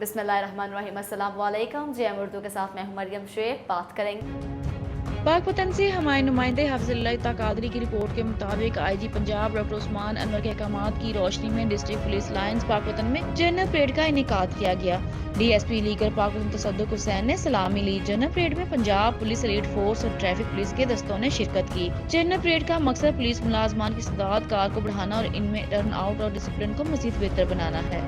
बिस्मिल्लाहिर्रहमानिर्रहीम। अस्सलाम वालेकुम। जेएम उर्दू के साथ मैं हूं मरियम शेख। बात करेंगे पाकपतन से हमारे नुमाइंदे हफ्ज़ुल्लाह तकादरी की रिपोर्ट के मुताबिक आईजी पंजाब डॉक्टर उस्मान अनवर के अहकामात की रोशनी में डिस्ट्रिक्ट पुलिस लाइन्स पाकपतन में जनरल परेड का इनेकाद किया गया। डीएसपी लीगर पाकपतन तसद्दुक हुसैन ने सलामी ली। जनरल परेड में पंजाब पुलिस एलीट फोर्स और ट्रैफिक पुलिस के दस्तों ने शिरकत की। जनरल परेड का मकसद पुलिस मुलाजमान की इस्तेदाद कार को बढ़ाना और इनमें टर्न आउट और डिसिप्लिन को मजीद बेहतर बनाना है।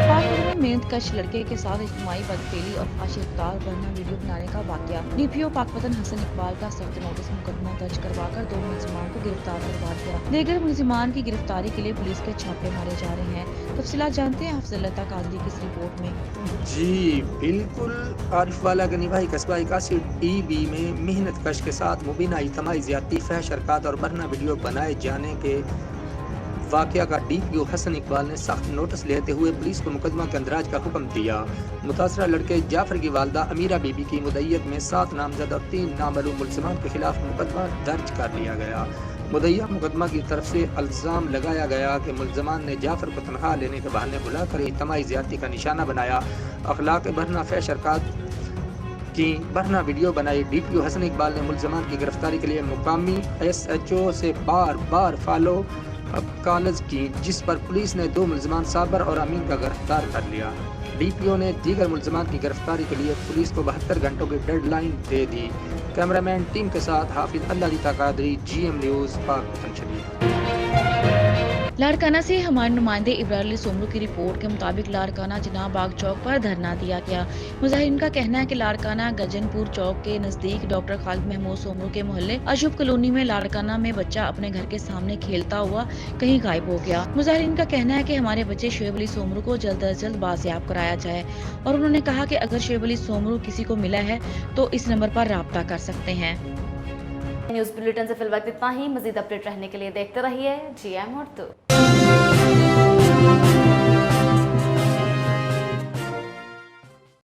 पाकपतन में मेहनत कश लड़के के साथ इज्तिमाई बदफेली और फाशी रफ्तार वरना वीडियो बनाने का वाकया। डीपीओ पाकपतन हसन इकबाल का सख्त नोटिस मुकदमा दर्ज करवाकर 2 मुलजिमान को गिरफ्तार करवा दिया। दीगर मुलजिमान की गिरफ्तारी के लिए पुलिस के छापे मारे जा रहे हैं। तफसीलात जानते हैं हफ्ज़ुल्लाह तकादरी की इस रिपोर्ट में। जी बिल्कुल। आरिफ वाला गनीबाई कस्बा 81 टीबी में मेहनत कश के साथ मुबीना इज्तिमाई ज़्यादती फहश हरकत और बरना वीडियो बनाए जाने के वाकया का डीपीओ हसन इकबाल ने सख्त नोटिस लेते हुए पुलिस को मुकदमा के अंदराज का हुक्म दिया। मुतासरा लड़के जाफर की वालदा अमीरा बीबी की मुद्दईयत में 7 नामजद और 3 नामालूम मुलजिमान के खिलाफ मुकदमा दर्ज कर लिया गया। मुद्दईया मुकदमा की तरफ से इल्ज़ाम लगाया गया कि मुलजमान ने जाफर को तनख्वाह लेने के बहाने बुलाकर इज्तिमाई ज़्यादती का निशाना बनाया, अखलाक बरना फहश हरकत की बरना वीडियो बनाई। डीपीओ हसन इकबाल ने मुलजमान की गिरफ्तारी के लिए मुकामी SHO से बार बार फॉलो कॉलेज की, जिस पर पुलिस ने 2 मुलजमान साबर और अमीन का गिरफ्तार कर लिया। डीपीओ ने दीगर मुलजमान की गिरफ्तारी के लिए पुलिस को 72 घंटों की डेडलाइन दे दी। कैमरामैन टीम के साथ हाफिज अल्लाह तकादरी, GM न्यूज़ पाकपतन शरीफ। लाड़काना से हमारे नुमाइंदे इब्राहिम सोमरू की रिपोर्ट के मुताबिक लाड़काना जिना बाग चौक पर धरना दिया गया। मुजाहिरीन का कहना है कि लाड़काना गजनपुर चौक के नजदीक डॉक्टर खालिद महमूद सोमरू के मोहल्ले अशुभ कॉलोनी में लाड़काना में बच्चा अपने घर के सामने खेलता हुआ कहीं गायब हो गया। मुजाहिरीन का कहना है कि हमारे बच्चे शोएब अली सोमरू को जल्द अज जल्द बाजियाब कराया जाए और उन्होंने कहा कि अगर शोएब अली सोमरू किसी को मिला है तो इस नंबर पर राब्ता कर सकते हैं। न्यूज़ बुलेटिन से फिलवक्त इतना ही। मजीद अपडेट रहने के लिए देखते रहिए GM उर्दू।